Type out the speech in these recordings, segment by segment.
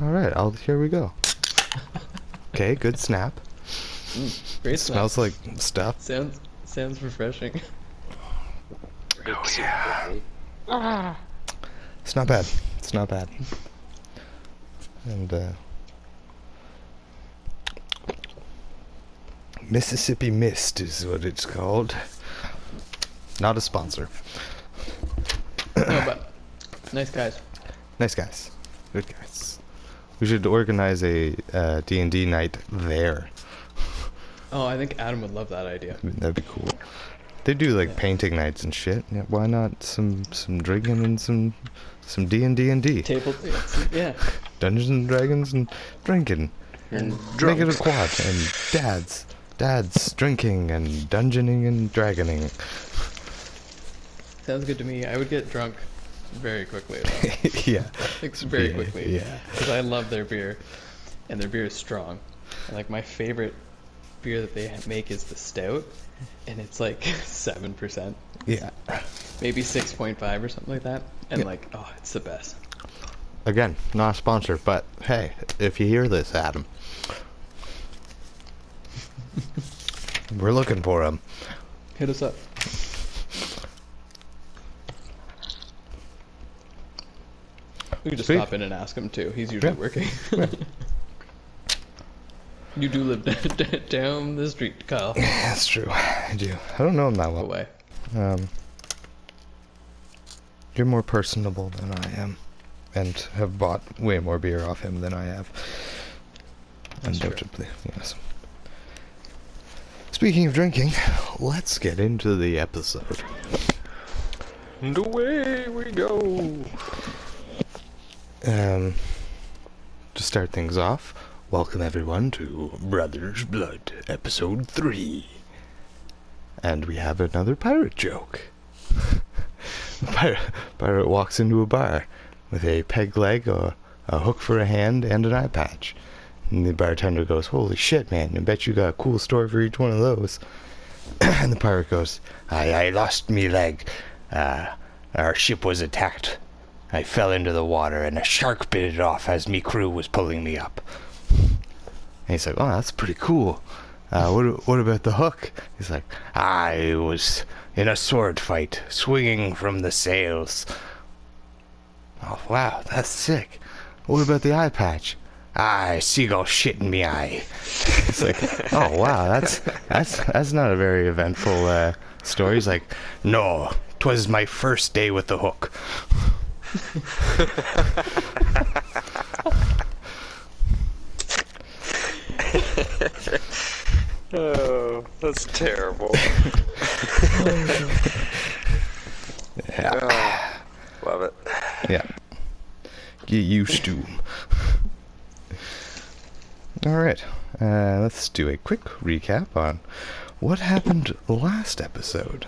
Alright, here we go. Okay, good snap. Great Smells like stuff. Sounds refreshing. Oh yeah. It's not bad. It's not bad. And Mississippi Mist is what it's called. Not a sponsor. No, but nice guys. Nice guys. Good guys. We should organize a D&D night there. Oh, I think Adam would love that idea. That'd be cool. They do like painting nights and shit. Yeah, why not some drinking and some D&D and D? Table, yeah. Dungeons and Dragons and drinking. And Make it a drunks. quad. And dads drinking and dungeoning and dragoning. Sounds good to me. I would get drunk very quickly, though. Yeah. Like, very quickly. Yeah. Because I love their beer, and their beer is strong. And, like, my favorite beer that they make is the stout, and it's like 7%. Yeah. Maybe 6.5 or something like that. And Yeah. like, oh, it's the best. Again, not a sponsor, but hey, if you hear this, Adam, we're looking for him. Hit us up. We could just Sweet. stop in and ask him too. He's usually Yeah. working. You do live down the street, Kyle. Yeah, that's true. I do. I don't know him that well. Away. You're more personable than I am, and have bought way more beer off him than I have. That's true. Undoubtedly, yes. Speaking of drinking, let's get into the episode. And away we go. To start things off, welcome everyone to Brothers Blood, episode 3. And we have another pirate joke. Pirate walks into a bar with a peg leg, a hook for a hand, and an eye patch. And the bartender goes, "Holy shit, man, I bet you got a cool story for each one of those." And the pirate goes, I lost me leg. Our ship was attacked. I fell into the water and a shark bit it off as me crew was pulling me up. And he's like, "Oh, that's pretty cool. What about the hook?" He's like, "I was in a sword fight, swinging from the sails." "Oh, wow, that's sick. What about the eye patch?" "Seagull shit in me eye." It's like, oh wow, that's not a very eventful story. He's like, "No, 'twas my first day with the hook." Oh, that's terrible. Yeah. Love it. Yeah. Get used to 'em. Alright, let's do a quick recap on what happened last episode.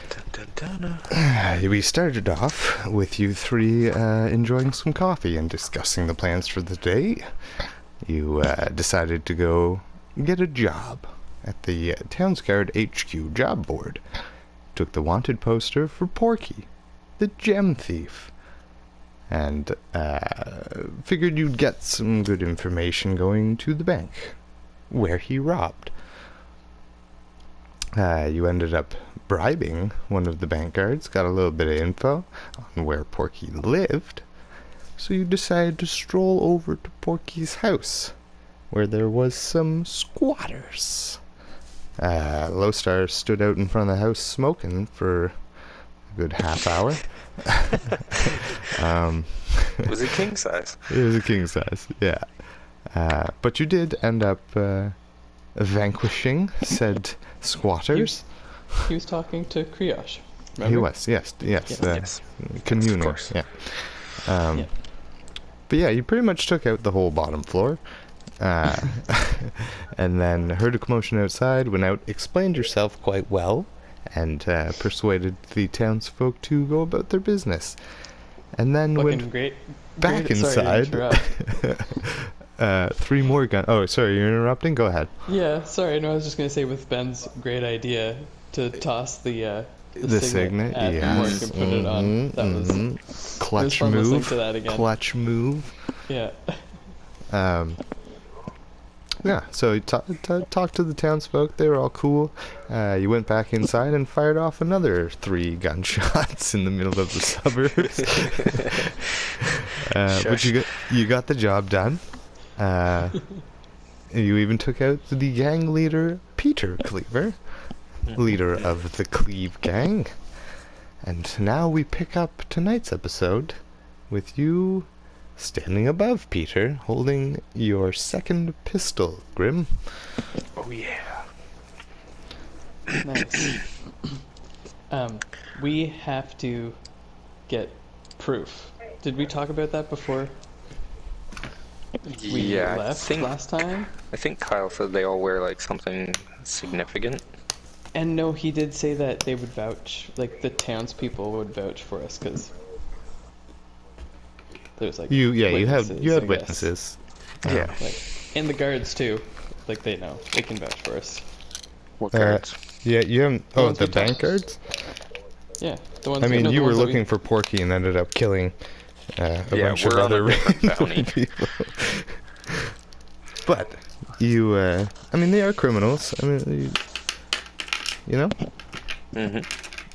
Dun, dun, dun. We started off with you three enjoying some coffee and discussing the plans for the day. You decided to go get a job at the Townsguard HQ job board. Took the wanted poster for Porky, the gem thief, and figured you'd get some good information going to the bank, where he robbed. You ended up bribing one of the bank guards, got a little bit of info on where Porky lived, so you decided to stroll over to Porky's house, where there was some squatters. Lowstar stood out in front of the house smoking for a good half hour. Was it king size? It was a king size, yeah. But you did end up vanquishing said squatters. He was talking to Kriosh. He Remember? was, yes. Yes. Communing, Of course. yeah. Yeah. But yeah, you pretty much took out the whole bottom floor. And then heard a commotion outside, went out, explained yourself quite well, and persuaded the townsfolk to go about their business. And then Fucking went great. back Sorry to inside. interrupt. 3 more guns. Oh, sorry, you're interrupting? Go ahead. Yeah, sorry. No, I was just gonna say with Ben's great idea to toss the The signet, at yes. work and put it on. That was it was Clutch fun listening move. to that again. Clutch move. Yeah. Yeah, so you talked to the townsfolk. They were all cool. You went back inside and fired off another 3 gunshots in the middle of the suburbs. But you got the job done. You even took out the gang leader, Peter Cleaver, leader of the Cleve Gang. And now we pick up tonight's episode with you standing above Peter, holding your second pistol, Grim. Oh yeah. Nice. We have to get proof. Did we talk about that before we Yeah, left last time? I think Kyle said they all wear like something significant. And no, he did say that they would vouch, like the townspeople would vouch for us because there's like You had witnesses, I guess. witnesses. Yeah. Like, and the guards too. Like they know, they can vouch for us. What guards? Yeah, you haven't. The Oh, ones the we bank talked- guards. Yeah, the ones. I mean, no, the you were ones that we- looking for Porky and ended up killing a Yeah, bunch of we're on a other different random bounty. people. But you, I mean, they are criminals. I mean, you know, Mm-hmm.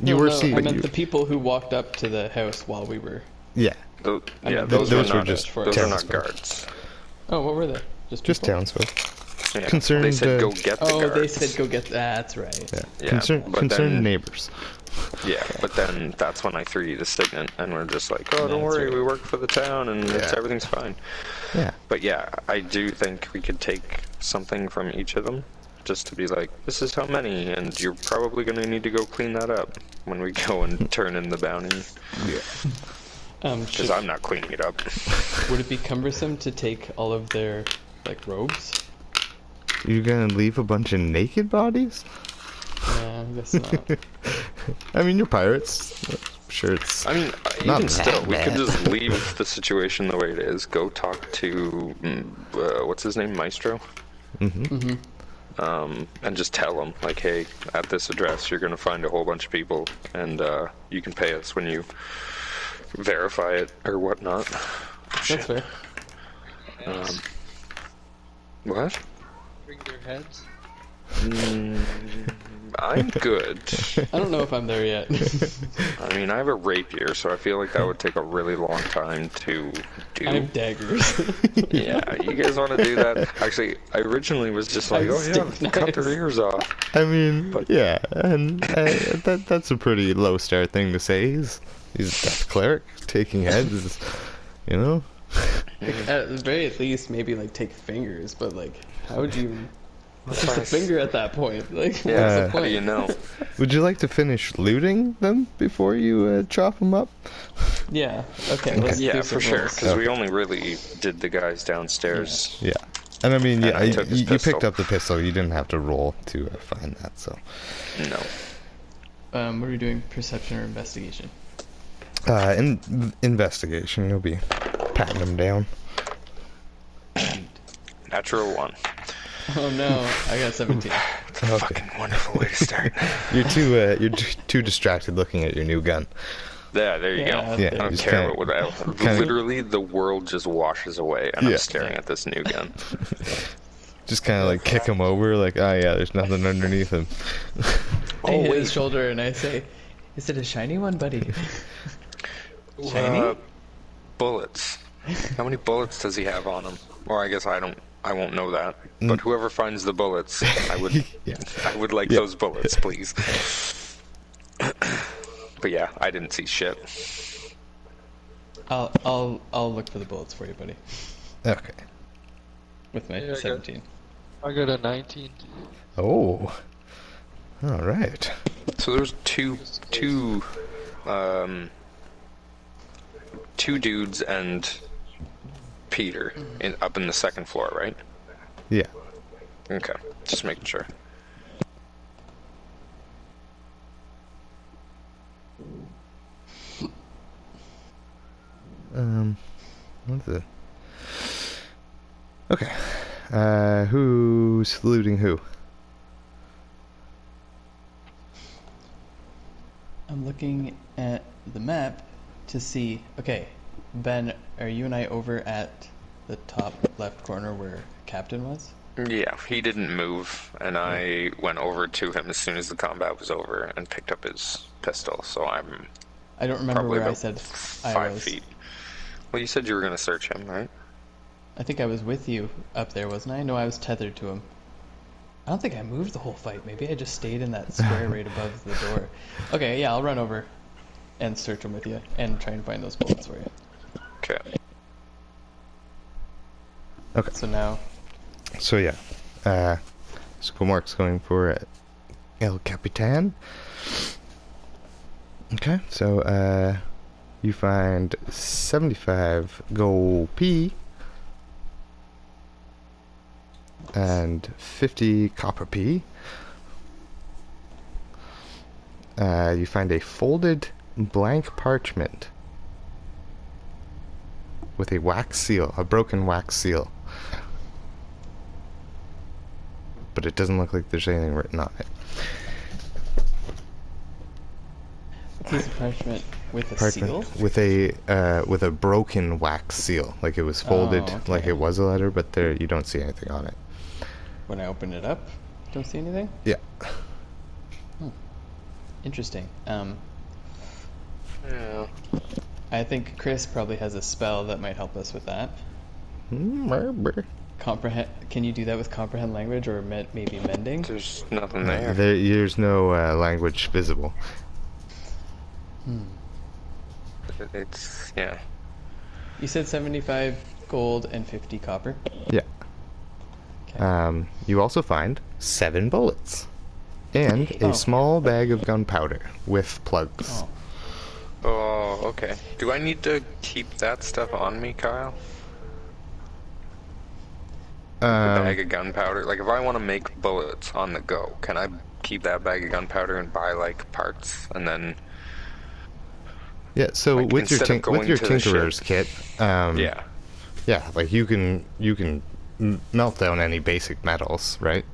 you No, were no, seeing. I meant the people who walked up to the house while we were. Yeah, Those, I yeah, mean, those, those were were not just those are not townsfolk. guards. Oh, what were they? just people? townsfolk. Yeah. Concerned, They said go get the Oh, guards. they said go get. That's right. Yeah, Yeah, concerned but concerned then- neighbors. Yeah, but then that's when I threw you the signet, and we're just like, oh, don't That's worry, right. we work for the town, and everything's fine. Yeah, But yeah, I do think we could take something from each of them, just to be like, this is how many, and you're probably going to need to go clean that up when we go and turn in the bounty, because I'm not cleaning it up. Would it be cumbersome to take all of their like robes? you're gonna leave a bunch of naked bodies? Nah, I guess not. I mean, you're pirates. I'm sure it's. I mean, Not even still, that we could bad. just leave the situation the way it is, go talk to, what's his name, Maestro? And just tell him, like, hey, at this address, you're going to find a whole bunch of people, and you can pay us when you verify it or whatnot. That's fair. What? Bring their heads. I'm good. I don't know if I'm there yet. I mean, I have a rapier, so I feel like that would take a really long time to do. I have daggers. Yeah, you guys want to do that? Actually, I originally was just like, I have oh yeah, stick cut their knives. ears off. I mean, But- yeah, and that's a pretty low start thing to say. He's a death cleric taking heads, is, you know. At the very least, maybe like take fingers, but like, how would you? It's just a Nice. finger at that point. Like, Yeah, what's the how do point? you know? Would you like to finish looting them before you chop them up? Yeah. Okay. Let's Yeah, do for some sure. rolls. Because we only really did the guys downstairs. Yeah. And I mean, yeah, I took his you picked pistol. up the pistol. You didn't have to roll to find that, so. No. What are we doing? Perception or investigation? Investigation. You'll be patting them down. Natural one. Oh no, I got 17. Okay. Fucking wonderful way to start. You're too distracted looking at your new gun. Yeah, there you Yeah, go. Yeah, I don't just care kinda- what kinda- Literally, the world just washes away, and Yeah. I'm staring at this new gun. Just kind of like kick him over, like, oh yeah, there's nothing underneath him. I hit wait. his shoulder and I say, "Is it a shiny one, buddy?" Shiny? Bullets. How many bullets does he have on him? Or I guess I won't know that. But whoever finds the bullets, I would Yeah. I would like Yeah. those bullets, please. But yeah, I didn't see shit. I'll look for the bullets for you, buddy. Okay. With my Yeah, I got- 17. I got a 19. Oh. All right. So there's two dudes and Peter up in the second floor, right? Yeah. Okay, just making sure. What's it? Okay. Who's looting who? I'm looking at the map to see. Okay, Ben, are you and I over at the top left corner where Captain was? Yeah, he didn't move, and I went over to him as soon as the combat was over and picked up his pistol. So I'm I don't remember probably where I about said I 5 feet. Well, you said you were going to search him, right? I think I was with you up there, wasn't I? No, I was tethered to him. I don't think I moved the whole fight. Maybe I just stayed in that square right above the door. Okay, yeah, I'll run over and search him with you and try and find those bullets for you. Okay. Okay. So now, So yeah, Schoolmark's going for El Capitan. Okay, so you find 75 gold P and 50 copper P. You find a folded blank parchment with a wax seal, a broken wax seal. But it doesn't look like there's anything written on it. piece of parchment with a Parchment seal? with a broken wax seal, like it was folded, okay. like it was a letter, but there you don't see anything on it. When I open it up, don't see anything? Yeah. Interesting. Yeah. I think Chris probably has a spell that might help us with that. Comprehend. Can you do that with comprehend language or maybe mending? There's nothing there. There's no language visible. It's, yeah. You said 75 gold and 50 copper. Yeah. Okay. You also find 7 bullets and a Oh. small bag of gunpowder with plugs. Oh. Oh, okay. Do I need to keep that stuff on me, Kyle? The bag of gunpowder? Like, if I want to make bullets on the go, can I keep that bag of gunpowder and buy, like, parts, and then... Yeah, so like, with your instead of going to the tinkerer's ship- kit, Yeah. yeah, like you can melt down any basic metals, right?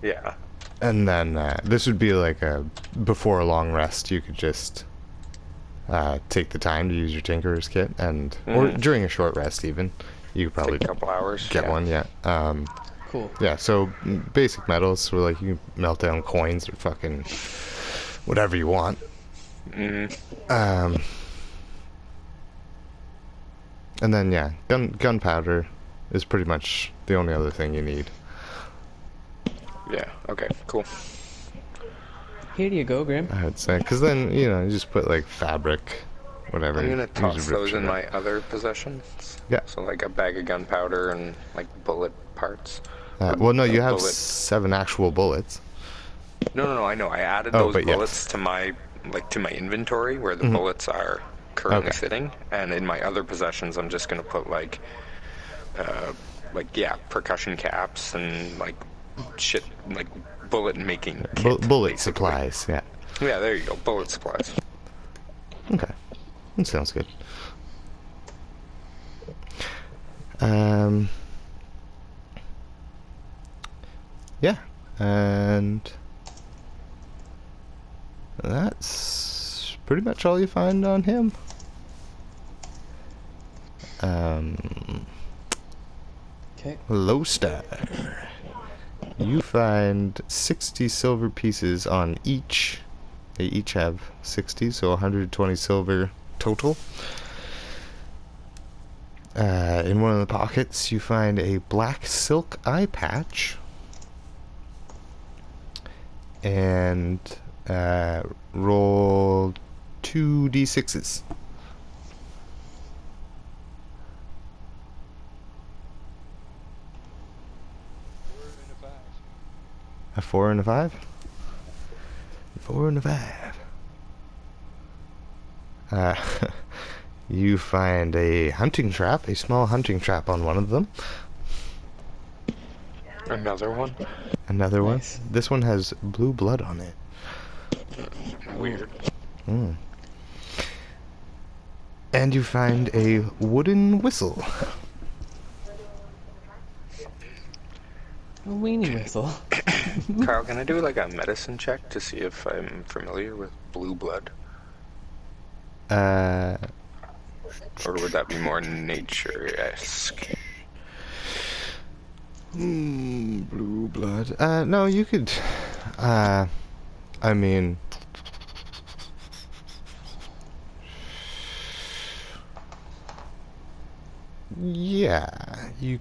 Yeah. And then this would be like before a long rest, you could just take the time to use your tinkerer's kit, and or during a short rest even, you could probably Take a couple hours. get one. Yeah. Cool. Yeah. So basic metals, so like you can melt down coins or fucking whatever you want. And then yeah, gunpowder is pretty much the only other thing you need. Yeah, okay, cool. Here you go, Grim. I would say, because then you just put like fabric, whatever. I'm gonna use toss a rip those in shit my up. other possessions. Yeah. So like a bag of gunpowder and like bullet parts. Well, no, you have bullet. 7 actual bullets. No, I know. I added Oh, those but yes. bullets to my inventory where the bullets are currently Okay. sitting, and in my other possessions, I'm just gonna put like percussion caps and like shit, like bullet making kit, Bullet basically. supplies. Yeah. Yeah, there you go. Bullet supplies. Okay, that sounds good. Yeah, and that's pretty much all you find on him. Okay. Low star. You find 60 silver pieces on each. They each have 60, so 120 silver total. In one of the pockets, you find a black silk eye patch. And roll 2d6s. 4 and a 5. A 4 and a 5? 4 and a 5. You find a hunting trap, a small hunting trap on one of them. Another one. Another Nice. one. This one has blue blood on it. Weird. And you find a wooden whistle. A weenie whistle. Kyle, can I do like a medicine check to see if I'm familiar with blue blood? Uh, Or would that be more nature-esque? blue blood. No, you could. I mean, yeah, you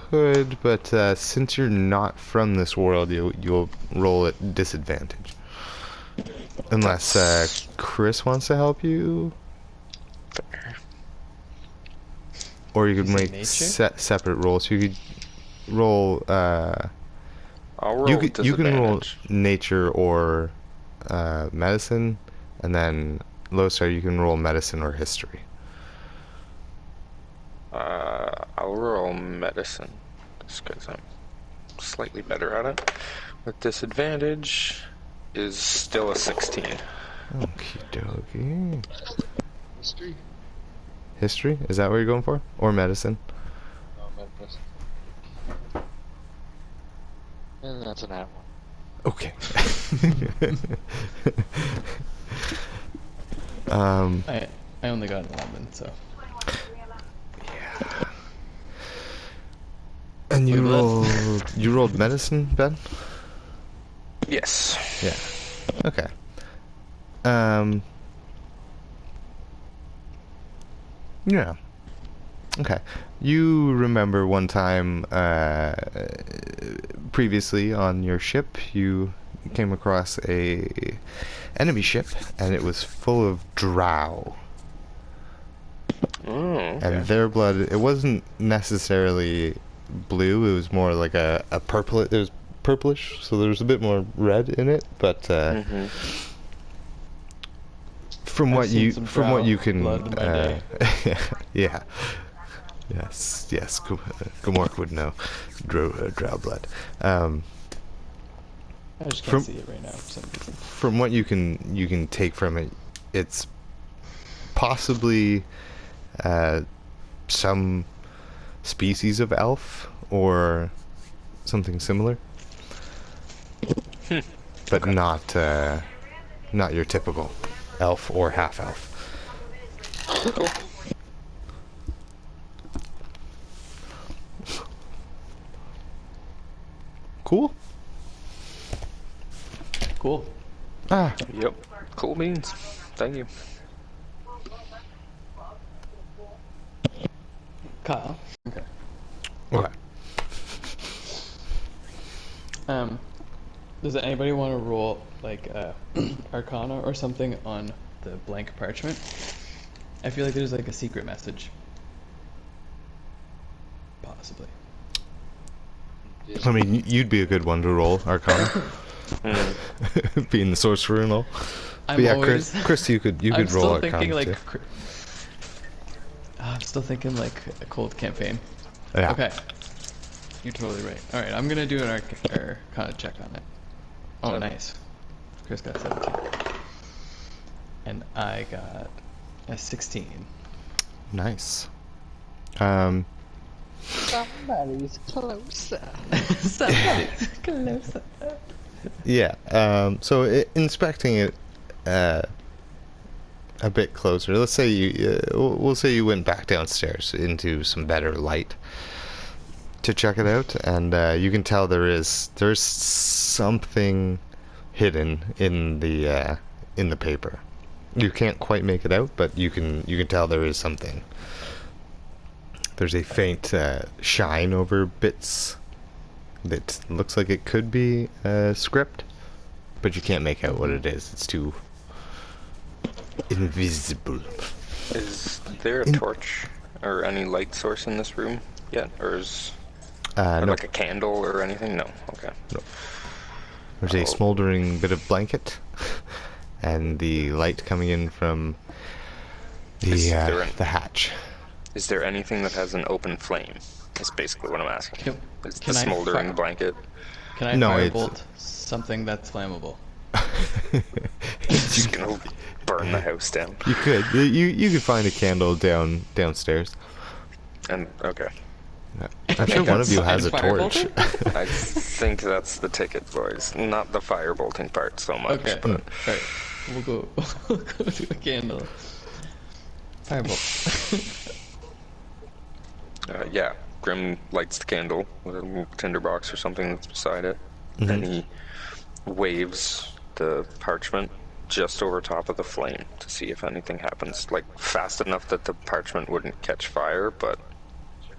could, but since you're not from this world, you'll roll at disadvantage. Unless Chris wants to help you, Fair. or you could You say make nature? separate rolls. You could roll. I'll roll You can roll disadvantage. nature or medicine, and then Losar, you can roll medicine or history. I'll roll medicine, just because I'm slightly better at it. With disadvantage is still a 16. Okie dokie. History? History? Is that what you're going for? Or medicine? Medicine. And that's an at one. Okay. um, I only got an 11, so. yeah. And you Blue blood. rolled medicine, Ben? Yes. Yeah. Okay. Yeah. Okay. You remember one time previously on your ship, you came across a enemy ship, and it was full of drow. Oh, okay. And their blood, it wasn't necessarily blue, it was more like a purple. It was purplish, so there was a bit more red in it, but Mm-hmm. from I've what seen you some from what drow you can blood in my day. yeah. Yes, Gamork would know drow blood. I just From- can't see it right now for some reason. From what you can take from it, it's possibly some species of elf or something similar, but not your typical elf or half elf. Cool. Cool. Cool. Ah, Yep. Cool beans. Thank you. Kyle. Okay. okay. Does anybody want to roll like Arcana or something on the blank parchment? I feel like there's like a secret message. Possibly. I mean, you'd be a good one to roll Arcana, Mm. being the sorcerer and all. I'm But yeah, always. Chris, you could I'm roll still Arcana thinking like. too. I'm still thinking like a cold campaign. Yeah. Okay. You're totally right. All right, I'm gonna do an Arcana check on it. Oh, nice. Chris got 17, and I got a 16. Nice. Somebody's closer. Somebody's closer. Yeah. So inspecting it a bit closer. Let's say we'll say you went back downstairs into some better light to check it out, and you can tell there's something hidden in the paper. You can't quite make it out, but you can tell there is something. There's a faint shine over bits that looks like it could be script, but you can't make out what it is. It's too invisible. Is there a torch or any light source in this room yet? Or is or No, like a candle or anything? No. Okay. there's a smoldering bit of blanket, and the light coming in from Is there the hatch. Is there anything that has an open flame? That's basically what I'm asking. Is the can I smoldering fire- blanket? Can I No, it's- firebolt something that's flammable? Just gonna burn the house down. You could. You could find a candle downstairs. And okay. I'm sure one of you has a Fire torch. bolting? I think that's the ticket, boys. Not the firebolting part so much. Okay. But Alright. We'll go we'll go to a candle. Firebolt. yeah, Grim lights the candle with a little tinderbox or something that's beside it, and he waves the parchment just over top of the flame to see if anything happens, like fast enough that the parchment wouldn't catch fire, but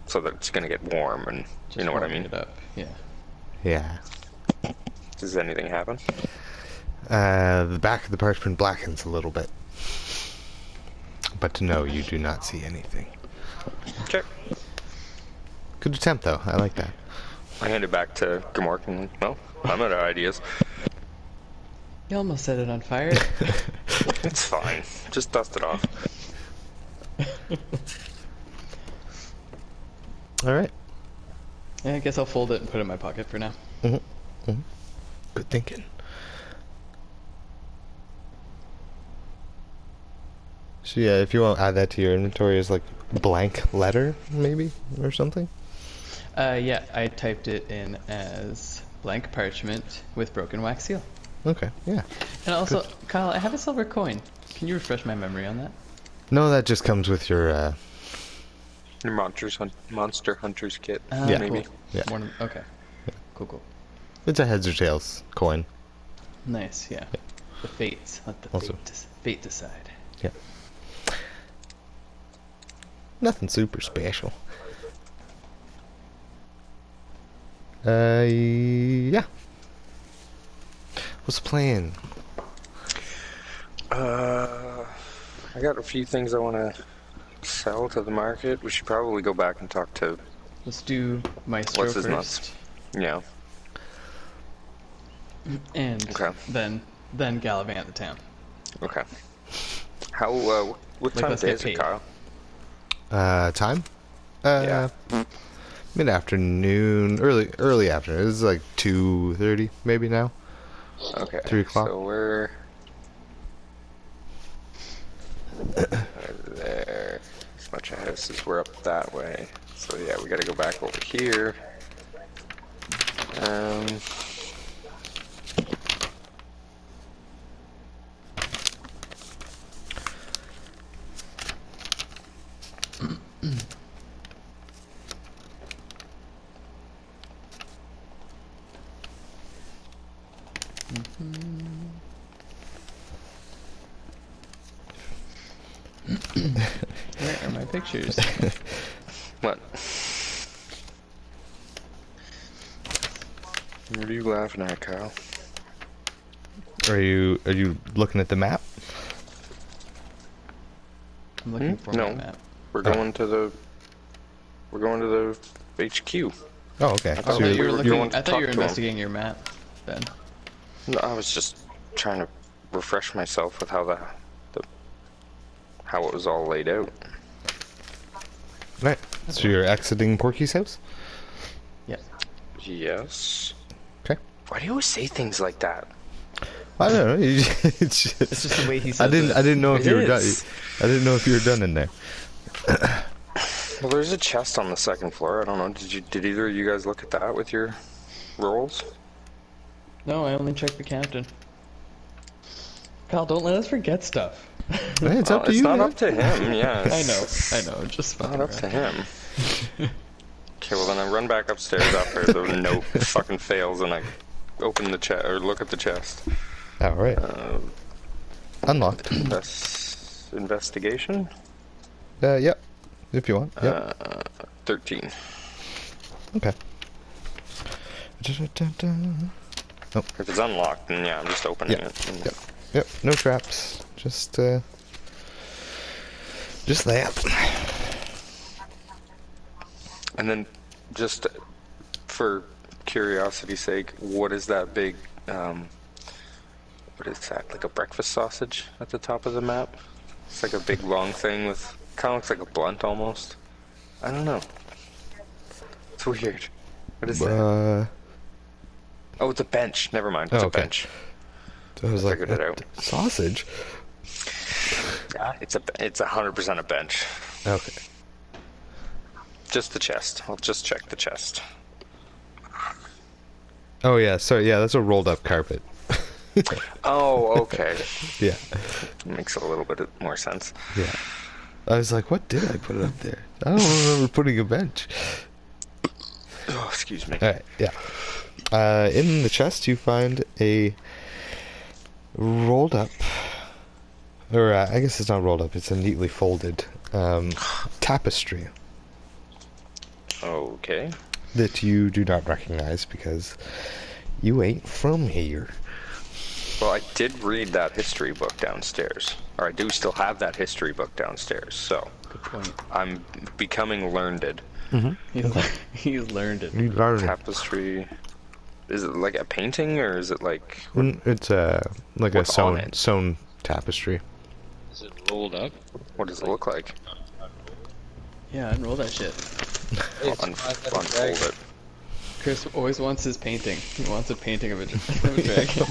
so that it's gonna get warm, and you know what I Warming mean. it up. Yeah. Yeah. Does anything happen? The back of the parchment blackens a little bit. But no, you do not see anything. Okay. Good attempt, though. I like that. I hand it back to Gamork and, well, I'm out of ideas. You almost set it on fire. It's fine. Just dust it off. All right. Yeah, I guess I'll fold it and put it in my pocket for now. Good thinking. So yeah, if you want to add that to your inventory as like blank letter, maybe, or something. Yeah, I typed it in as blank parchment with broken wax seal. Okay, yeah. And also, Kyle, I have a silver coin. Can you refresh my memory on that? No, that just comes with your, Your Monster Hunter's kit, Yeah. maybe. Cool. Yeah. Okay. Cool. It's a heads or tails coin. Nice, yeah. The fates. Let the Also- fate decide. Yeah. Nothing super special. Yeah. What's the plan? I got a few things I want to sell to the market. We should probably go back and talk to, Let's do Maestro What's his first. nuts? yeah. And Okay. then gallivant the town. Okay. How, what Like, time of let's day get is it, paid. Kyle? Time? Yeah. Mid-afternoon, early afternoon. This is like 2:30 maybe now. Okay. 3 o'clock. So we're there. As much of houses, we're up that way. So yeah, we gotta go back over here. Where are my pictures? What? What are you laughing at, Kyle? Are you looking at the map? I'm looking for No. my map. We're going to the HQ. Oh, okay. I So thought you're- you were going looking. to I thought talk you were to him. investigating your map, Ben. No, I was just trying to refresh myself with how how it was all laid out. Right. So you're exiting Porky's house? Yeah. Yes. Okay. Why do you always say things like that? I don't know. It's just, It's just the way he says I didn't know if It you were done. is. I didn't know if you were done in there. Well, there's a chest on the second floor. I don't know. Did either of you guys look at that with your rolls? No, I only checked the captain. Kyle, don't let us forget stuff. Hey, it's up to it's you. not man. up to him. Yeah. I it's know. Just Not fucking up to around. him. Okay, well then I run back upstairs after the note fucking fails, and I open the chest or look at the chest. All right. Unlocked. Investigation. Yep. If you want. Yep. 13. Okay. If it's unlocked, then yeah, I'm just opening Yeah. it. And- Yep. Yep. No traps. Just that. And then, just for curiosity's sake, what is that big? What is that? Like a breakfast sausage at the top of the map? It's like a big long thing with kind of looks like a blunt almost. I don't know. It's weird. What is that? Oh, it's a bench. Never mind. It's Oh, a okay. bench. I was I like, figured it out. sausage. Yeah, it's 100% a bench. Okay. Just the chest. I'll just check the chest. Oh yeah, sorry, yeah, that's a rolled up carpet. Oh, okay. Yeah, Makes a little bit more sense. yeah. I was like, what did I put up there? I don't remember putting a bench. Oh, excuse me. Alright, yeah. In the chest you find a rolled up, or I guess it's not rolled up, it's a neatly folded tapestry Okay. that you do not recognize because you ain't from here. Well, I did read that history book downstairs. Or I do still have that history book downstairs, so Good point. I'm becoming learned. He's learned it. You learn it. Tapestry. Is it like a painting, or is it like... It's like a What's on it? sewn tapestry. Is it rolled up? What does it look like? Yeah, unroll that shit. I'll It's unfold it. Chris always wants his painting. He wants a painting of a dragon.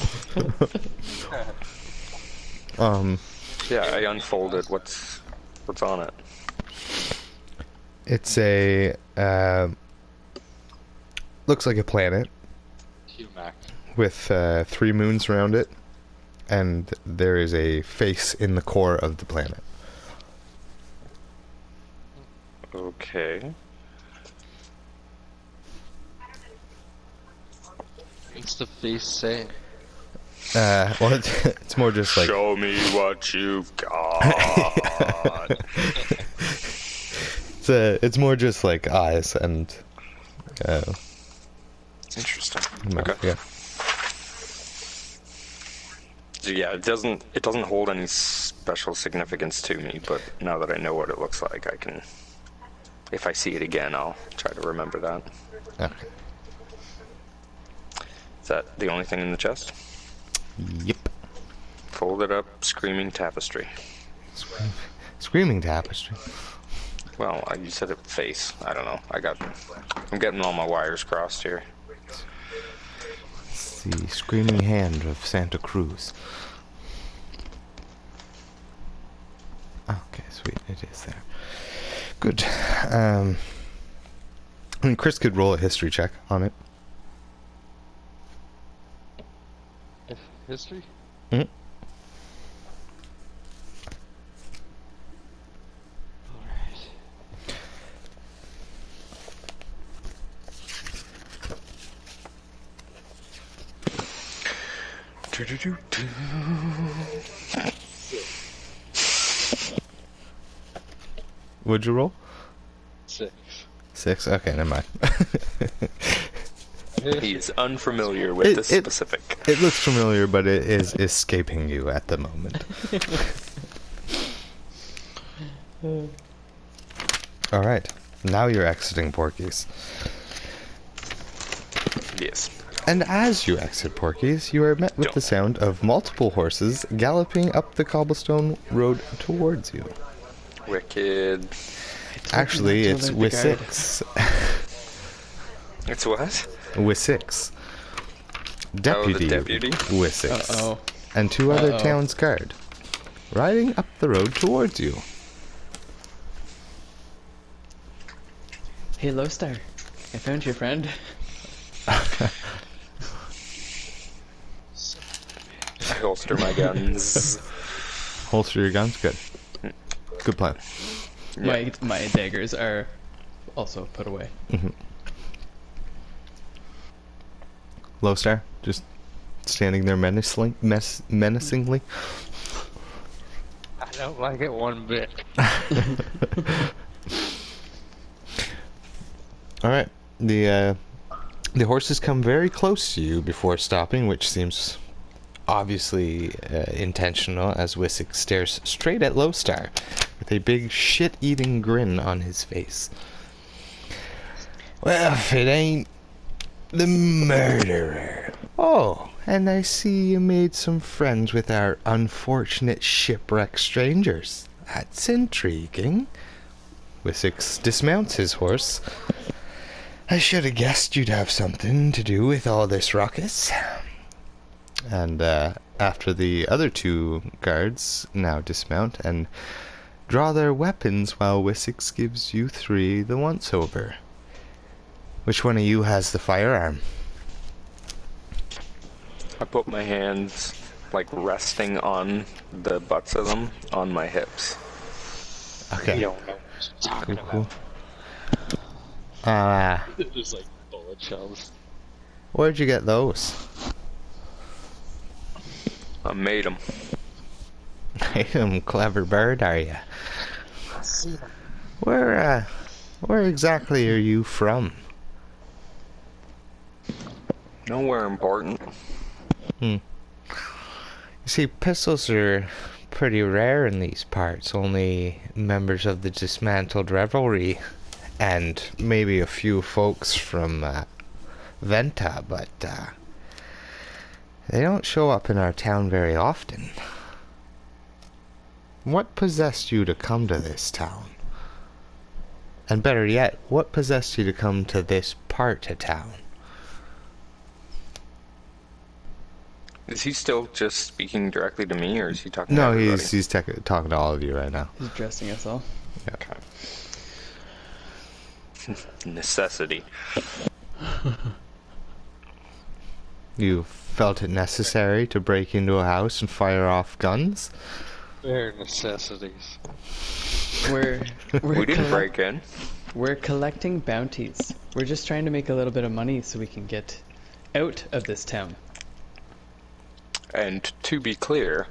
Yeah, I unfolded. What's on it? It's a looks like a planet Humac. with 3 moons around it, and there is a face in the core of the planet. Okay. What's the face say? Well, it's more just like Show me what you've got. it's more just like eyes and Interesting. mouth, Okay. yeah. So yeah, it doesn't hold any special significance to me, but now that I know what it looks like, I can, if I see it again, I'll try to remember that. Okay. Is that the only thing in the chest? Yep. Folded up, screaming tapestry. Screaming tapestry. Well, you said it face. I don't know. I'm getting all my wires crossed here. It's the screaming hand of Santa Cruz. Okay, sweet. It is there. Good. I mean, Chris could roll a history check on it. History? Mhm. Alright. Would you roll? 6. 6? Okay, never mind. He's unfamiliar with this specific. It looks familiar, but it is escaping you at the moment. Alright, now you're exiting Porky's. Yes. And as you exit Porky's, you are met with the sound of multiple horses galloping up the cobblestone road towards you. Wicked. Actually, not to it's alert the guard. Wissix. It's what? Wissix. Deputy, deputy? Wissix. Uh-oh. And 2 other Uh-oh. town's guard, riding up the road towards you. Hey, Lowstar. I found your friend. I holster my guns. Holster your guns? Good. Good plan. My daggers are also put away. Lowstar, just standing there menacingly. I don't like it one bit. Alright. The horses come very close to you before stopping, which seems obviously intentional, as Wissix stares straight at Lowstar with a big shit-eating grin on his face. Well, if it ain't the murderer. Oh, and I see you made some friends with our unfortunate shipwreck strangers. That's intriguing. Wissix dismounts his horse. I should have guessed you'd have something to do with all this ruckus. And after the other 2 guards now dismount and draw their weapons while Wessex gives you 3 the once-over. Which one of you has the firearm? I put my hands, like, resting on the butts of them on my hips. Okay. You don't know what you're talking Cool. about. There's like bullet shells. Where'd you get those? I made them. Clever bird, are you? I see them. Where exactly are you from? Nowhere important. You see, pistols are pretty rare in these parts. Only members of the dismantled revelry and maybe a few folks from Venta, but they don't show up in our town very often. What possessed you to come to this town? And better yet, what possessed you to come to this part of town? Is he still just speaking directly to me, or is he talking to No, everybody? he's talking to all of you right now. He's addressing us all. Okay. Necessity. You felt it necessary to break into a house and fire off guns? Bare necessities. We're We didn't break in. We're collecting bounties. We're just trying to make a little bit of money so we can get out of this town. And to be clear,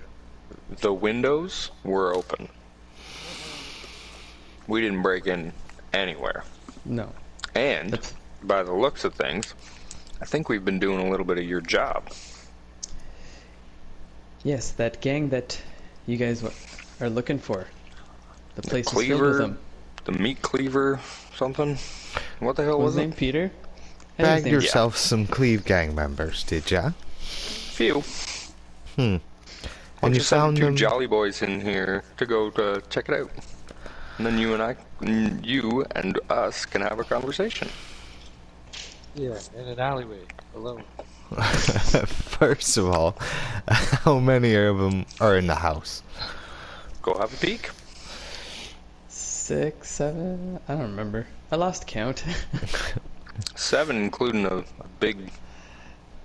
the windows were open. We didn't break in anywhere. No. And, by the looks of things, I think we've been doing a little bit of your job. Yes, that gang that you guys are looking for. The place is filled with Cleaver, them. the meat cleaver, something. What the hell What was was his it? name? Peter? I think his Bagged name- yourself some Cleve gang members, did ya? Few. And And you you sent found two them... jolly boys in here to go to check it out. And then you and us can have a conversation. Yeah, in an alleyway, alone. First of all, how many of them are in the house? Go have a peek. 6, 7, I don't remember. I lost count. 7, including a big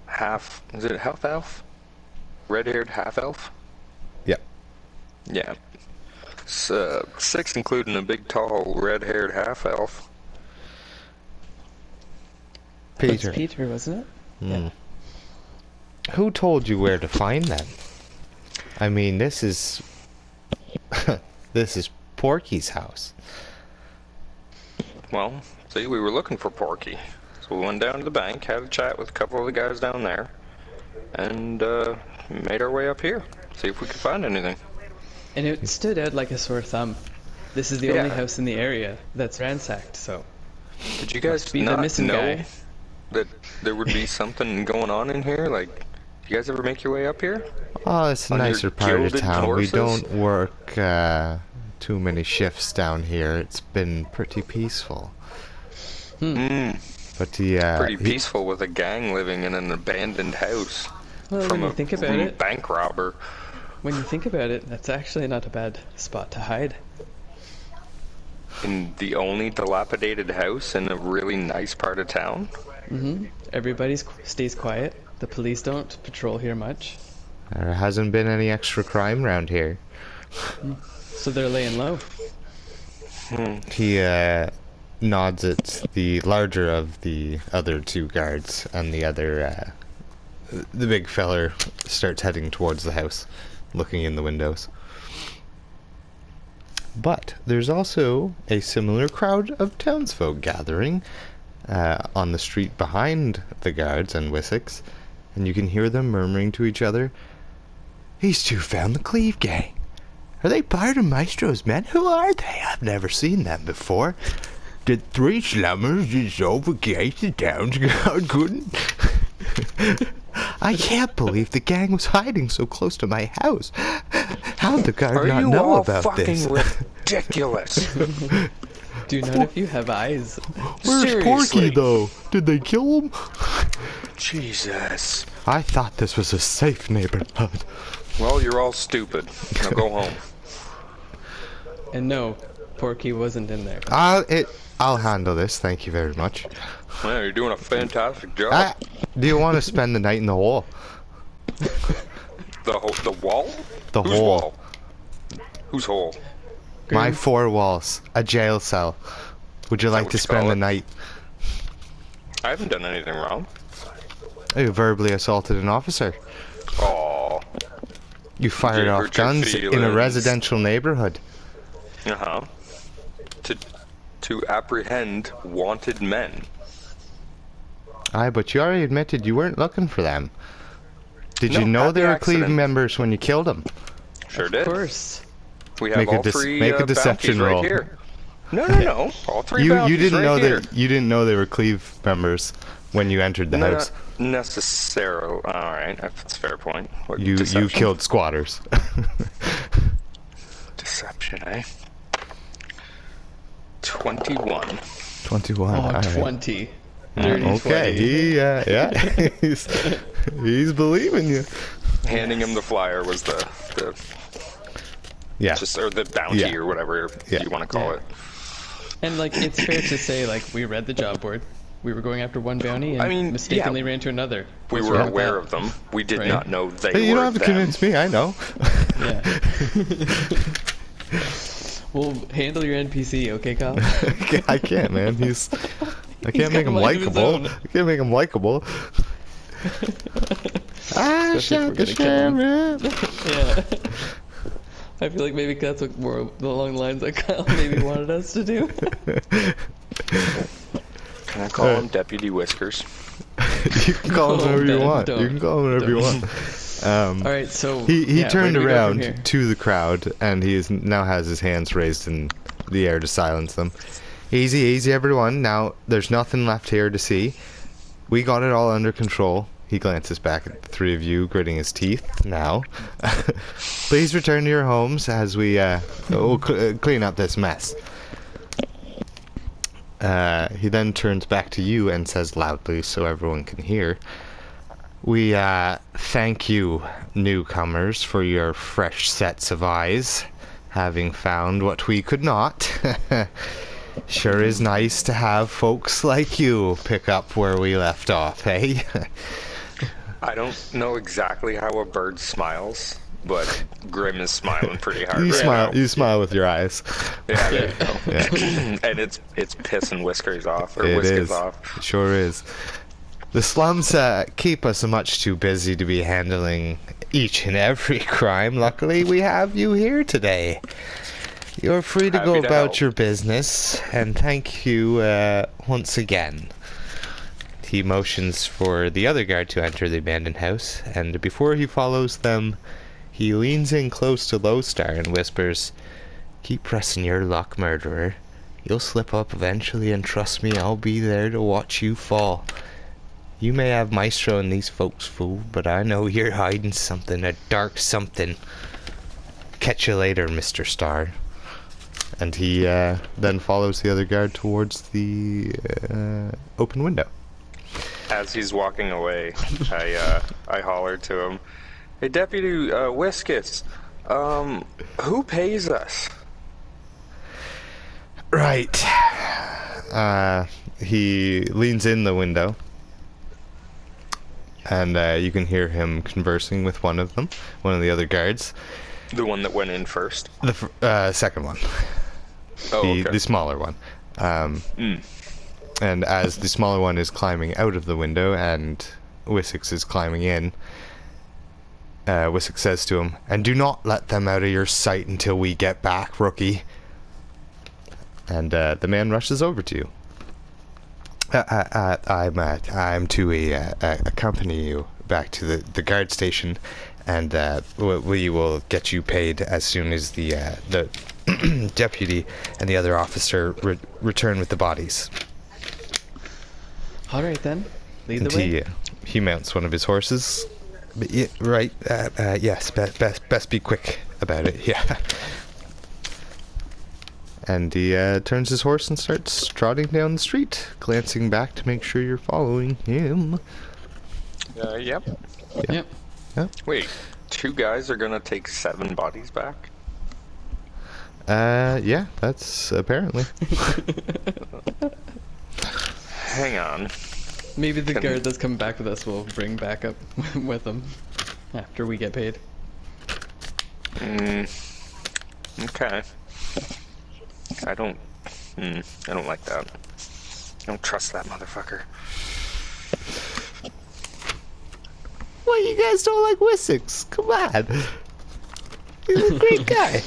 half. Is it half elf? Red-haired half elf? Yep. Yeah. 6, including a big, tall, red-haired half elf. Peter. It's Peter, wasn't it? Yeah. Who told you where to find them? I mean, this is... this is Porky's house. Well, see, we were looking for Porky. So we went down to the bank, had a chat with a couple of the guys down there, and made our way up here. See if we could find anything. And it stood out like a sore thumb. This is the Yeah. only house in the area that's ransacked, so... Did you guys Must be the not missing know guy. that there would be something going on in here? Like, do you guys ever make your way up here? Oh, it's a On your nicer part of gilded town. horses? We don't work too many shifts down here. It's been pretty peaceful. But the Pretty peaceful with a gang living in an abandoned house Well, from when a you think about it, bank robber. when you think about it, that's actually not a bad spot to hide. In the only dilapidated house in a really nice part of town? Everybody stays quiet. The police don't patrol here much, there hasn't been any extra crime around here. so they're laying low. He nods at the larger of the other 2 guards, and the other, the big feller starts heading towards the house, looking in the windows. But there's also a similar crowd of townsfolk gathering on the street behind the guards and Wessex, and you can hear them murmuring to each other, "These 2 found the Cleve gang. Are they part of Maestro's men? Who are they? I've never seen them before. Did 3 slummers just overgate the town's guard couldn't? I can't believe the gang was hiding so close to my house. How'd the guard Are not you know all about fucking this? ridiculous? Do not if you have eyes. Where's Porky, Seriously? though? Did they kill him? Jesus. I thought this was a safe neighborhood. Well, you're all stupid. Now go home. And no, Porky wasn't in there. I'll handle this. Thank you very much. Man, you're doing a fantastic job. Do you want to spend the night in the hole? The wall? The Whose hole. wall? Whose hole? My Grim, 4 walls. A jail cell. Would you like what to you spend call the it? night? I haven't done anything wrong. You verbally assaulted an officer. Oh. You fired You off hurt your guns in a feelings. residential neighborhood. Uh-huh. To apprehend wanted men. Aye, but you already admitted you weren't looking for them. Did No, you know happy they were Cleve accident. members when you killed them? Sure of did. course. We have Make a all three make a deception bounties right roll. here. No. All three You bounties didn't right know here. that you didn't know they were Cleve members when you entered the house. Not necessarily. All right, that's a fair point. What, You deception? killed squatters. Deception, eh? 21. 21. Oh, alright. 20. Dirty Okay, 20. yeah, he's believing you. Handing him the flyer was the Yeah, or the bounty Yeah. or whatever Yeah. you want to call Yeah. it. And like, it's fair to say, like, we read the job board. We were going after one bounty and I mean, mistakenly yeah. ran to another. We What's were wrong with aware that? of them. We did Right. not know they hey, were you don't have to them. convince me. I know. Yeah. We'll handle your NPC, okay, Kyle? I can't, man. I can't got make a him mind of his likable. own. I can't make him likable. I Especially if shot we're the gonna kill sheriff. Yeah. I feel like maybe that's what more along the lines that Kyle maybe wanted us to do. Can I call him Deputy Whiskers? You can call him Oh, whatever you Ben, want. don't. You can call him whatever you Don't. want. All right, so He yeah, where turned do we go from here? around to the crowd, and now has his hands raised in the air to silence them. Easy, easy, everyone. Now, there's nothing left here to see. We got it all under control. He glances back at the three of you, gritting his teeth now. Please return to your homes as we we'll clean up this mess. He then turns back to you and says loudly so everyone can hear, "We thank you, newcomers, for your fresh sets of eyes, having found what we could not. Sure is nice to have folks like you pick up where we left off, eh?" I don't know exactly how a bird smiles, but Grim is smiling pretty hard You right smile. now. You smile with your eyes. Yeah, there you go. Yeah, And it's pissing Whiskers off, or it Whiskers is. off. It sure is. The slums keep us much too busy to be handling each and every crime. Luckily, we have you here today. You're free to go Happy to about help. your business, and thank you once again. He motions for the other guard to enter the abandoned house, and before he follows them, he leans in close to Lowstar and whispers, "Keep pressing your luck, murderer. You'll slip up eventually, and trust me, I'll be there to watch you fall. You may have Maestro and these folks fooled, but I know you're hiding something, a dark something. Catch you later, Mr. Star." And he then follows the other guard towards the open window. As he's walking away, I holler to him, "Hey, Deputy Whiskus, who pays us?" Right. He leans in the window, and you can hear him conversing with one of them, one of the other guards. The one that went in first. The second one. Oh, okay. The smaller one. And as the smaller one is climbing out of the window and Wessex is climbing in, Wessex says to him, "And do not let them out of your sight until we get back, rookie." And the man rushes over to you. I'm to accompany you back to the guard station, and we will get you paid as soon as the deputy and the other officer return with the bodies. All right then, lead And the way. he mounts one of his horses. But yeah, right. Yes. Best be quick about it. Yeah. And he turns his horse and starts trotting down the street, glancing back to make sure you're following him. Yep. Yep. Wait, 2 guys are gonna take 7 bodies back? Yeah, that's apparently. Hang on. Maybe the Can- guard that's coming back with us will bring backup with him after we get paid. Okay. I don't like that. I don't trust that motherfucker. Well, you guys don't like Wessex? Come on. He's a great guy.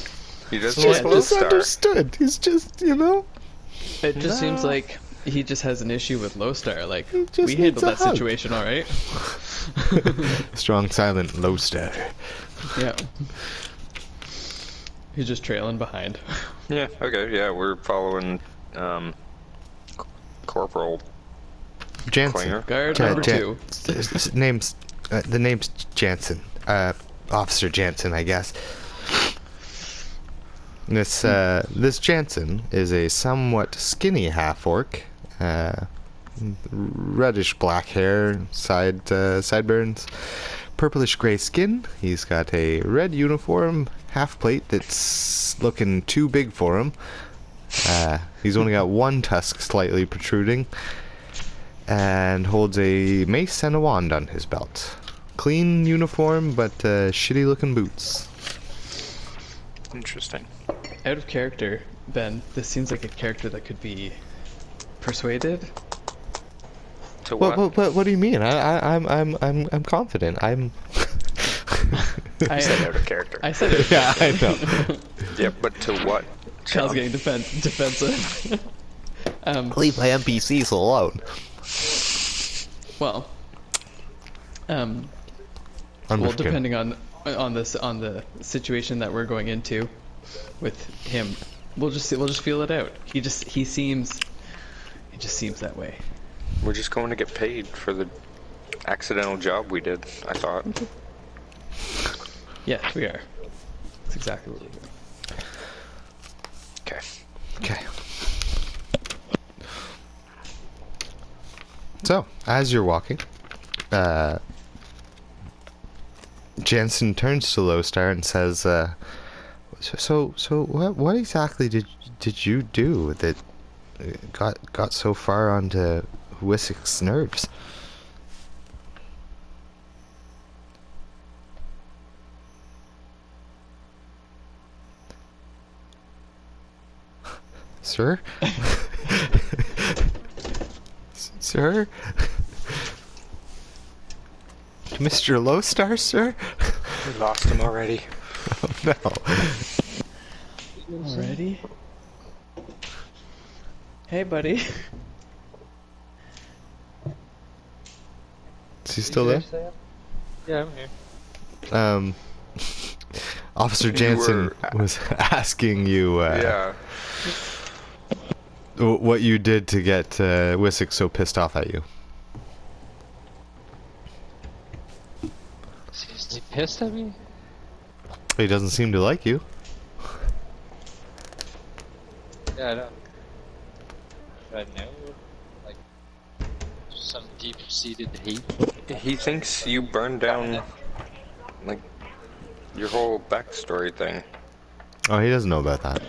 He doesn't Yeah, like just Lone Star. Misunderstood. He's just, you know. It just seems No. like he just has an issue with Lowstar. Like, He just we needs handled a that hug. situation all right. Strong, silent, low star. Yeah. He's just trailing behind. Yeah, okay, yeah, we're following Corporal Jansen. Klinger. Guard Ja- number Ja- 2. Name's the name's Jansen. Officer Jansen, I guess. This Jansen is a somewhat skinny half-orc. Reddish black hair, sideburns, purplish gray skin. He's got a red uniform, half plate that's looking too big for him. He's only got one tusk slightly protruding, and holds a mace and a wand on his belt. Clean uniform, but shitty looking boots. Interesting. Out of character, Ben, this seems like a character that could be persuaded. To what? What do you mean? I'm confident. I'm. I said out of character. I said it. Yeah, I know. Yeah, but to what? Kyle's Sean? getting defensive. Leave my NPCs alone. Well, well, depending on the situation that we're going into with him, we'll just feel it out. He just seems that way. We're just going to get paid for the accidental job we did, I thought. Yes, we are. That's exactly what we're doing. Okay. Okay. So, as you're walking, Jansen turns to Lowstar and says, "So, what exactly did you do that got so far onto Wissek's nerves?" Sir? Sir? Mr. Lowstar, sir? We lost him already. Oh, no. Already? Hey, buddy. Is he still there? Yeah, I'm here. Officer Jansen were- was asking you Yeah. what you did to get Wissek so pissed off at you. Is he pissed at me? He doesn't seem to like you. Yeah, I don't. Should I know? Like, some deep-seated hate? He thinks you burned down, like, your whole backstory thing. Oh, he doesn't know about that.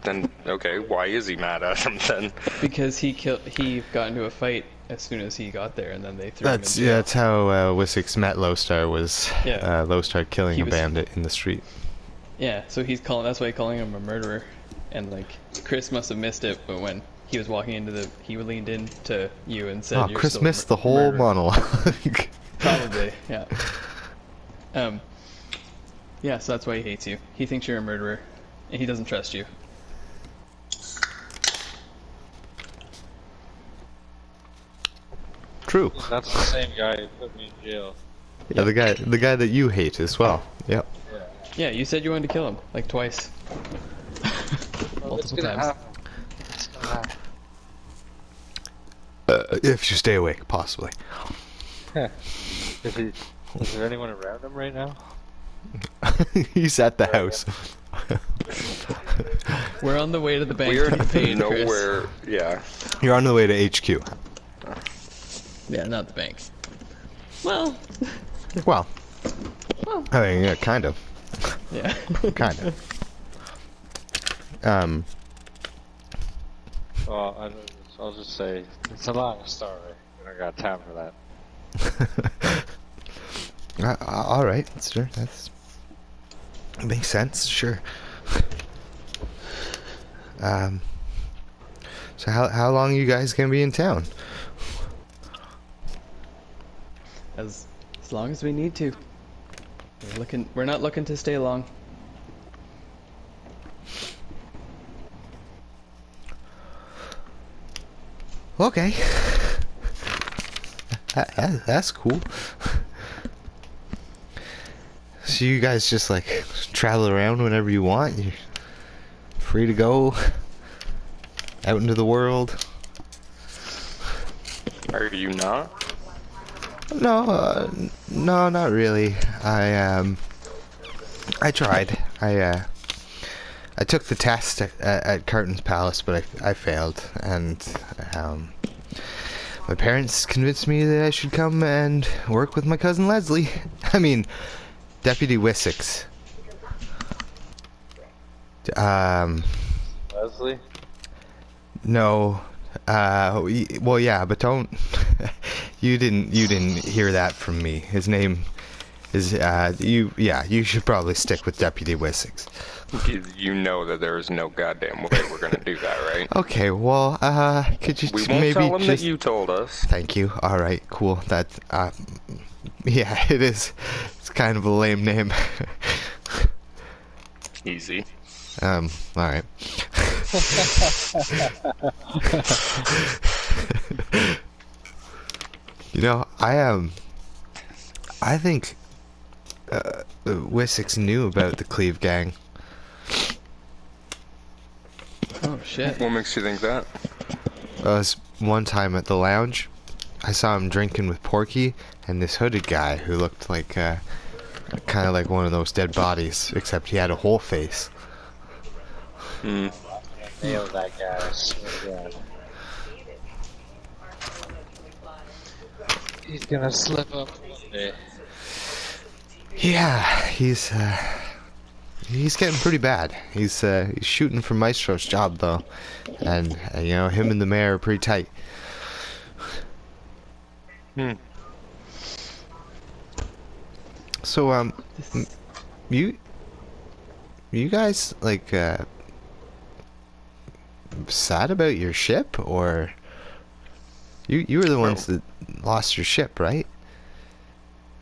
Then, okay, why is he mad at him then? Because he got into a fight as soon as he got there, and then they threw him in That's jail. that's how Wissek's met Lowstar was Yeah. Lowstar killing He a was- bandit in the street. Yeah, so that's why he's calling him a murderer. And like, Chris must have missed it, but when he was walking into he leaned into you and said, Oh, "You're Chris still a missed the whole murderer." monologue. Probably, yeah. Yeah, so that's why he hates you. He thinks you're a murderer, and he doesn't trust you. True. That's the same guy who put me in jail. Yeah, the guy that you hate as well. Yep. Yeah, you said you wanted to kill him, like twice. Well, it's Multiple gonna times. happen. It's gonna happen. If you stay awake, possibly. Is there anyone around him right now? He's at the house. We're on the way to the bank We're to get paid, Chris. nowhere, yeah. You're on the way to HQ. Yeah, not the bank. Well, Well, I mean, yeah, kind of. yeah. Kind of. Um, Well, I'll just say it's a long story. I don't got time for that. all right, sure, makes sense, sure. So how long are you guys gonna be in town? As long as we need to. We're not looking to stay long. Okay. That's cool. So you guys just like travel around whenever you want? You're free to go out into the world? Are you not? No, no, not really. I tried. I took the test at Carton's Palace, but I failed, and my parents convinced me that I should come and work with my cousin Leslie. I mean, Deputy Wessex. Leslie? No. Well, yeah, but don't. You didn't hear that from me. His name is you. Yeah, you should probably stick with Deputy Wessex. You know that there is no goddamn way we're gonna do that, right? Okay, well, could you We just won't maybe tell them just... that you told us. Thank you. All right, cool. That, yeah, it is. It's kind of a lame name. Easy. All right. You know, I think Wessex knew about the Cleve gang. Oh shit. What makes you think that? Was one time at the lounge, I saw him drinking with Porky and this hooded guy who looked like kind of like one of those dead bodies, except he had a whole face. Nailed that guy. I swear to God. He's gonna slip up one day. Yeah, he's getting pretty bad. He's shooting for Maestro's job though, and you know, him and the mayor are pretty tight. So you guys like sad about your ship, or you were the ones that lost your ship, right?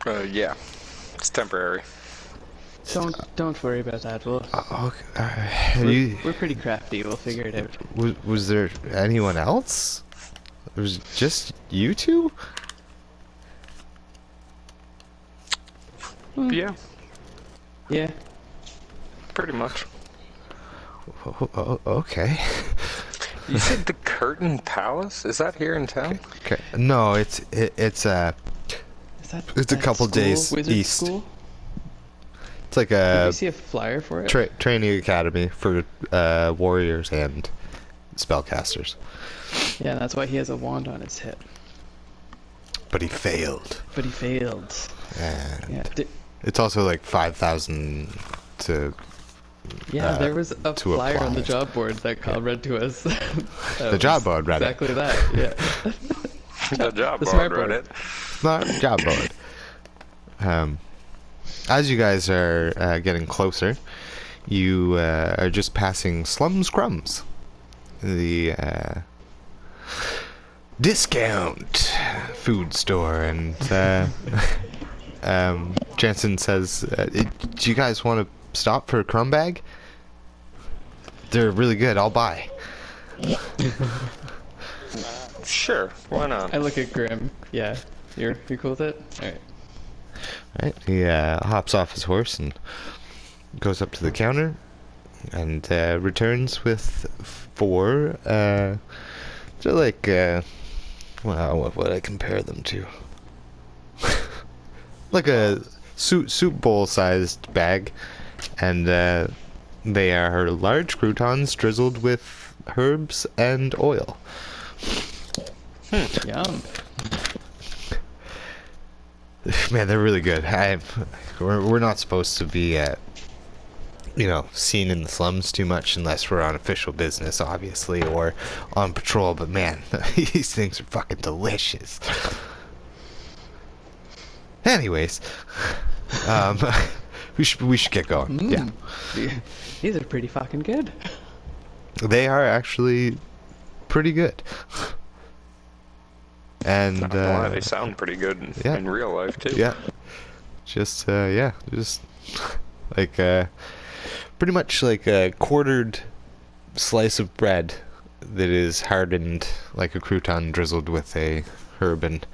Yeah. It's temporary. Don't worry about that. Okay. We're pretty crafty. We'll figure it out. Was there anyone else? It was just you two? Yeah, Yeah. pretty much. Okay. You said the Curtain Palace? Is that here in town? Okay. No, it's Is that It's a that couple school, days wizard east. School? It's like Did a you see a flyer for it? training academy for warriors and spellcasters. Yeah, that's why he has a wand on his hip. But he failed. But he failed. And Yeah. it's also like 5,000 to... Yeah, there was a to flyer on the apply. job board that Kyle read to us. The job board read it. Exactly that, yeah. The job The board smart wrote board. it. Not job board. As you guys are getting closer, you are just passing Slums Crumbs, the discount food store, and Jansen says, "Do you guys want to stop for a crumb bag? They're really good. I'll buy." Sure, why not? I look at Grim. Yeah. You cool with it? Alright. Right, he hops off his horse and goes up to the counter and returns with 4 they're like well, what would I compare them to? Like a soup bowl sized bag, and they are large croutons drizzled with herbs and oil. Yum. Man, they're really good. We're not supposed to be you know, seen in the slums too much unless we're on official business, obviously, or on patrol. But man, these things are fucking delicious. Anyways, we should get going. Yeah, These are pretty fucking good. they are actually pretty good. And I don't know why they sound pretty good in real life too. yeah, just like pretty much like a quartered slice of bread that is hardened like a crouton, drizzled with a herb and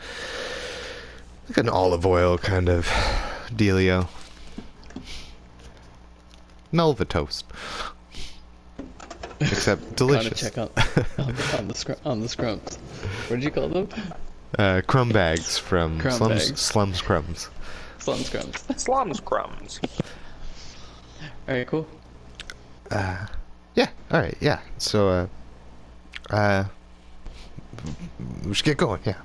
like an olive oil kind of dealio. Melva toast, except delicious. Check on the scrums. What did you call them? Crumb bags from Crumb bags. Slums Crumbs. Slum scrums. Slums crumbs. All right, cool. Yeah. All right. Yeah. So, we should get going. Yeah.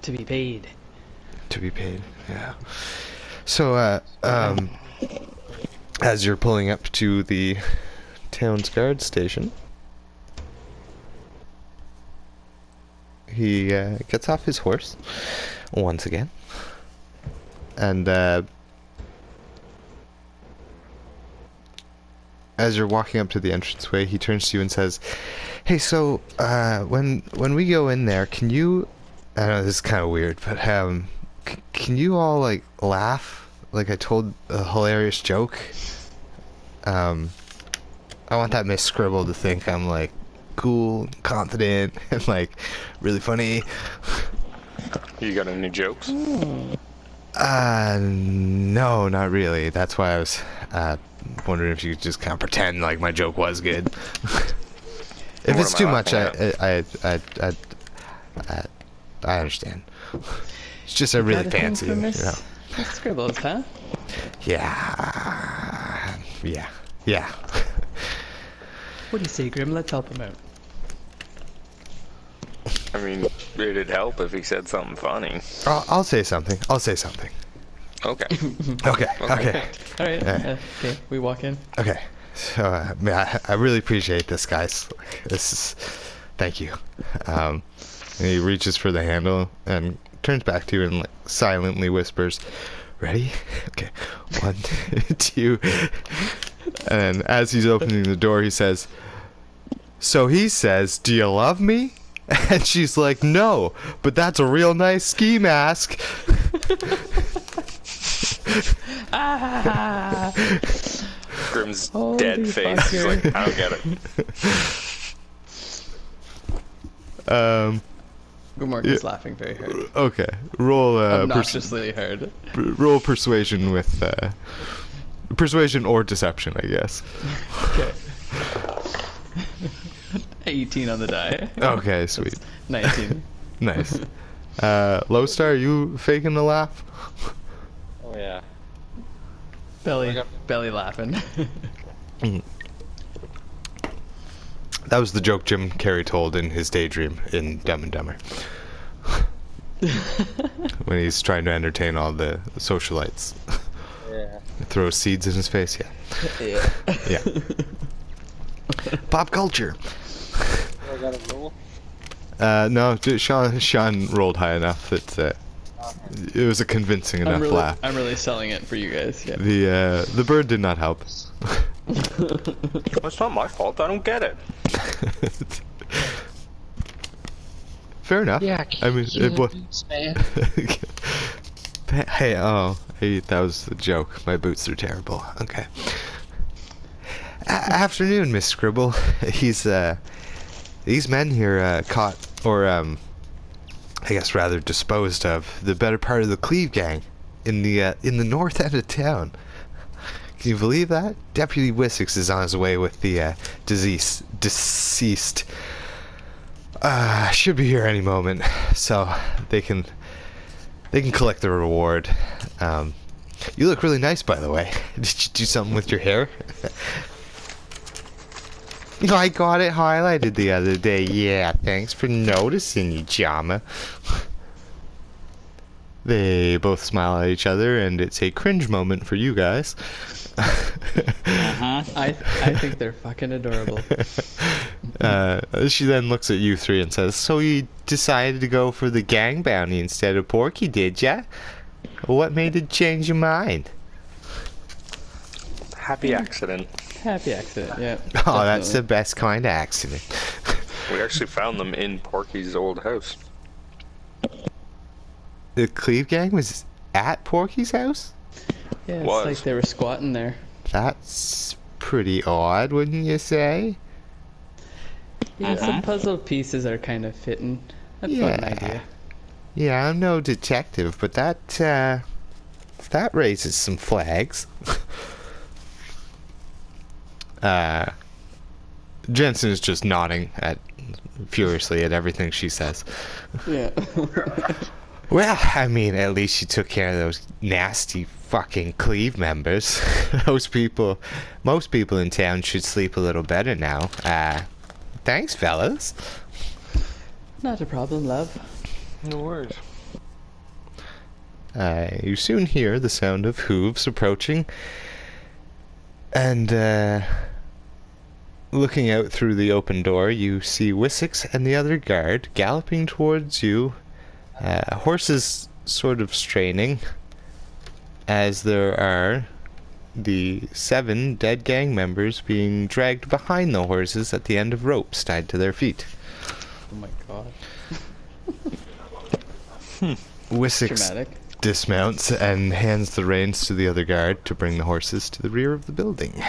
To be paid. To be paid. Yeah. So, as you're pulling up to the town's guard station, he gets off his horse once again, and as you're walking up to the entranceway, he turns to you and says, "Hey, so when we go in there, can you? I know this is kind of weird, but can you all like laugh? Like I told a hilarious joke. I want that Miss Scribble to think I'm like cool, confident, and like really funny." You got any jokes? No, not really. That's why I was wondering if you could just kind of pretend like my joke was good. If What it's am too I much, laughing I understand. It's just a really fancy, you know. Miss Scribbles, huh? Yeah. What do you say, Grim? Let's help him out. I mean, it'd help if he said something funny. I'll say something. Okay. Okay. All right. Okay, we walk in. Okay. So, man, I really appreciate this, guys. This is, thank you. And he reaches for the handle and turns back to you and like, silently whispers, "Ready? Okay. 1, 2." And as he's opening the door, he says, "So he says, do you love me?" And she's like, "No, but that's a real nice ski mask." Grim's Holy dead face is fucker. like, I don't get it. Grimork is laughing very hard. Okay. Roll Obnoxiously hard. roll persuasion with persuasion or deception, I guess. Okay. 18 on the die. Okay, sweet. 19. Nice. Lowstar, you faking the laugh? Oh yeah. Belly laughing. That was the joke Jim Carrey told in his daydream in Dumb and Dumber. When he's trying to entertain all the socialites. Yeah. Throws seeds in his face, yeah. Yeah. Pop culture. I got a roll. No, Sean rolled high enough that it was a convincing enough laugh. I'm really selling it for you guys. Yeah. The bird did not help. It's not my fault. I don't get it. Fair enough. Yeah, I mean, it was. boots, man. Hey, that was a joke. My boots are terrible. Okay. Afternoon, Miss Scribble. These men here caught, or I guess rather disposed of, the better part of the Cleve gang in the north end of town. Can you believe that? Deputy Wessex is on his way with the deceased. Should be here any moment, so they can collect the reward. You look really nice, by the way. Did you do something with your hair? I got it highlighted the other day. Yeah, thanks for noticing, you Jama. They both smile at each other, and it's a cringe moment for you guys. I think they're fucking adorable. She then looks at you three and says, "So you decided to go for the gang bounty instead of Porky, did ya? What made you change your mind?" Happy accident. Happy accident, yeah. Oh, that's the definitely. best kind of accident. We actually found them in Porky's old house. The Cleve gang was at Porky's house? Yeah, it's Was. like they were squatting there. That's pretty odd, wouldn't you say? Yeah, some puzzle pieces are kind of fitting. That's not an idea. Yeah, I'm no detective, but that raises some flags. Jensen is just nodding furiously at everything she says. Yeah. Well, I mean, at least you took care of those nasty fucking Cleve members. Most people in town should sleep a little better now. Thanks, fellas. Not a problem, love. No worries. You soon hear the sound of hooves approaching, and looking out through the open door, you see Wessex and the other guard galloping towards you, horses sort of straining, as there are the 7 dead gang members being dragged behind the horses at the end of ropes tied to their feet. Oh my god. Wessex Dramatic. dismounts and hands the reins to the other guard to bring the horses to the rear of the building.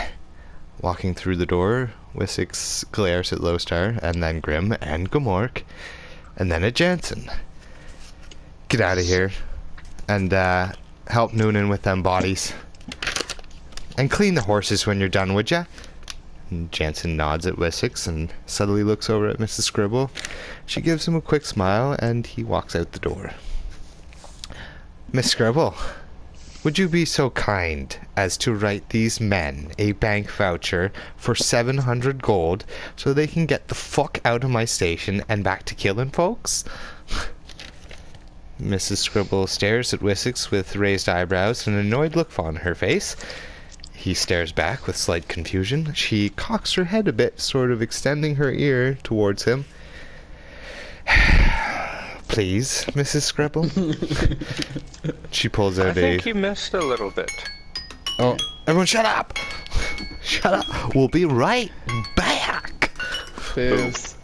Walking through the door, Wessex glares at Lowstar, and then Grim and Gamork, and then at Jansen. Get out of here, and help Noonan with them bodies. And clean the horses when you're done, would ya? And Jansen nods at Wessex and subtly looks over at Mrs. Scribble. She gives him a quick smile, and he walks out the door. Miss Scribble, would you be so kind as to write these men a bank voucher for 700 gold so they can get the fuck out of my station and back to killing folks? Mrs. Scribble stares at Wessex with raised eyebrows and an annoyed look on her face. He stares back with slight confusion. She cocks her head a bit, sort of extending her ear towards him. Please, Mrs. Scribble. She pulls I out think you missed a little bit. Oh, everyone shut up! Shut up! We'll be right back! Boobs.